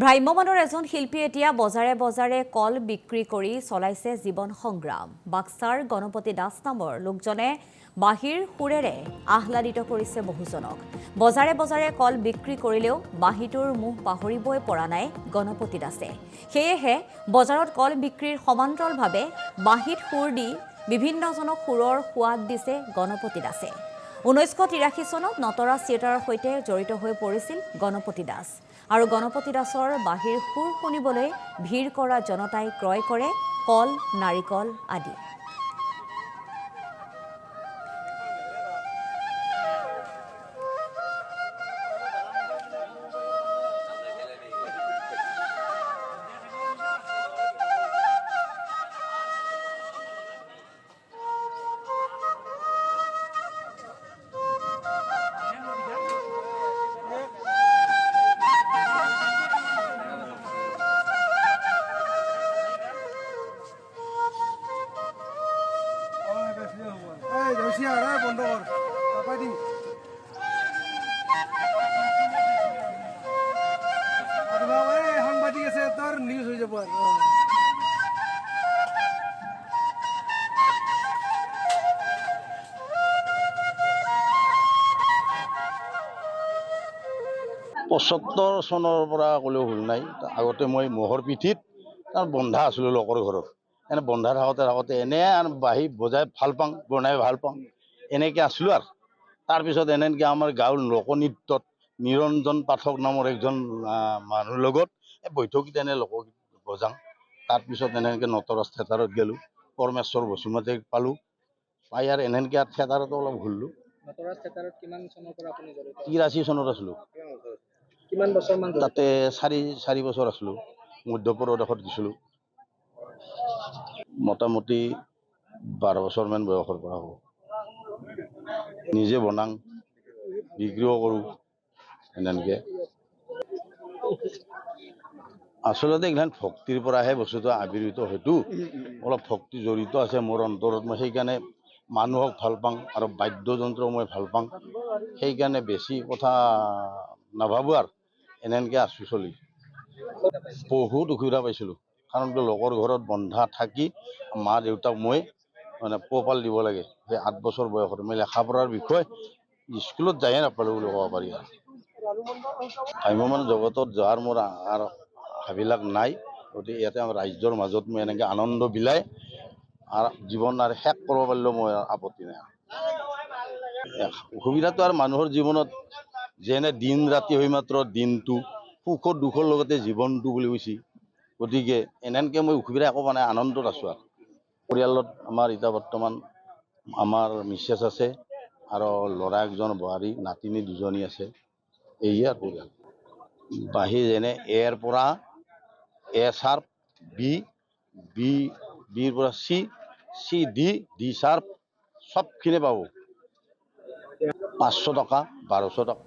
ভ্ৰাম্যমানৰ এজন শিল্পী এতিয়া বজাৰে বজাৰে কল বিক্ৰী কৰি চলাইছে জীৱন সংগ্ৰাম। বাক্সাৰ গণপতি দাস নামৰ লোকজনে বাঁহীৰ সুৰেৰে আহ্লাদিত কৰিছে বহুজনক। বজাৰে বজাৰে কল বিক্ৰী কৰিলেও বাঁহীটোৰ মুখ পাহৰিবই পৰা নাই গণপতি দাসে। সেয়েহে বজাৰত কল বিক্ৰীৰ সমান্তৰালভাৱে বাঁহীত সুৰ দি বিভিন্নজনক সুৰৰ সোৱাদ দিছে গণপতি দাসে। 1983 চনত নটৰাজ থিয়েটাৰৰ সৈতে জড়িত হৈ পৰিছিল গণপতি দাস। আৰু গণপতি দাসৰ বাঁহীৰ সুৰ শুনিবলৈ ভিৰ কৰা জনতাই ক্ৰয় কৰে কল, নাৰিকল আদি। বন্ধ কৰ তাপাই দিম সাংবাদিক আছে তোৰ নিউজ হয়ে যাব পঁচত্তৰ চনৰ পৰা ক'লেও ভুল নাই। আগতে মই মহৰ পিঠিত তাৰ বন্ধা আছিলোঁ লোকৰ ঘৰত। এনে বন্ধা থাকোঁতে এনে বাঁহী বজাই ভাল পাওঁ, বনাই ভাল পাওঁ, এনেকৈ আছিলোঁ। আৰু তাৰপিছত এনেকৈ আমাৰ গাঁৱৰ লোকনৃত্যত নিৰঞ্জন পাঠক নামৰ একজন মানুহৰ লগত বৈঠকীত এনে লোকগীত বজাওঁ। তাৰপিছত এনেকৈ নটৰাজ থিয়েটাৰত গ'লোঁ, পৰমেশ্বৰ বসুমতীক পালোঁ, পাই আৰু এনেকৈ থিয়েটাৰতো অলপ ঘূৰিলোঁ। নটৰাজ থিয়েটাৰত কিমান চনৰ পৰা আপুনি জড়িত? 83 চনত আছিলোঁ। কিমান বছৰমান তাতে চাৰি বছৰ আছিলোঁ। মধ্যপ্ৰদেশত গৈছিলোঁ। মোটামুটি 12 বছৰমান বয়সৰ পৰা হ'ব। নিজে বনাওঁ, বিক্ৰীও কৰোঁ এনেকৈ। আচলতে এইগিলান ভক্তিৰ পৰাহে বস্তুটো আবিৰ্ভূত হয়তো। অলপ ভক্তি জড়িত আছে মোৰ অন্তৰত। মই সেইকাৰণে মানুহক ভাল পাওঁ আৰু বাদ্যযন্ত্ৰ মই ভাল পাওঁ। সেইকাৰণে বেছি কথা নাভাবোঁ আৰু এনেকৈ আছোঁ চলি। বহুত অসুবিধা পাইছিলোঁ, কাৰণ লোকৰ ঘৰত বন্ধা থাকি মা দেউতাক মই মানে পোহপাল দিব লাগে। সেই 8 বছৰ বয়সত মই লেখা পঢ়াৰ বিষয় স্কুলত যায়ে নাপালোঁ বুলি ক'ব পাৰি। আৰু ভ্ৰাম্যমাণ জগতত যোৱাৰ মোৰ আৰু ভাবিলাক নাই। গতিকে ইয়াতে আমাৰ ৰাইজৰ মাজত মই এনেকৈ আনন্দ বিলাই আৰু জীৱন আৰু শেষ কৰিব পাৰিলেও মই আপত্তি নাই। অসুবিধাটো আৰু মানুহৰ জীৱনত যেনে দিন ৰাতি হৈ মাত্ৰ দিনটো, সুখৰ দুখৰ লগতে জীৱনটো বুলি কৈছে। গতিকে এনেকৈ মই অসুবিধা একো পোৱা নাই, আনন্দত আছোঁ। আৰু পৰিয়ালত আমাৰ এতিয়া বৰ্তমান আমাৰ মিছেছ আছে আৰু ল'ৰা একজন, বোৱাৰী, নাতিনী 2জনী আছে। এয়ে আৰু পৰিয়াল। বাঁহী যেনে এৰ পৰা এ চাৰ্প, বিৰ পৰা চি ডি চাৰ্প চবখিনি পাব। 500 টকা, 1200 টকা।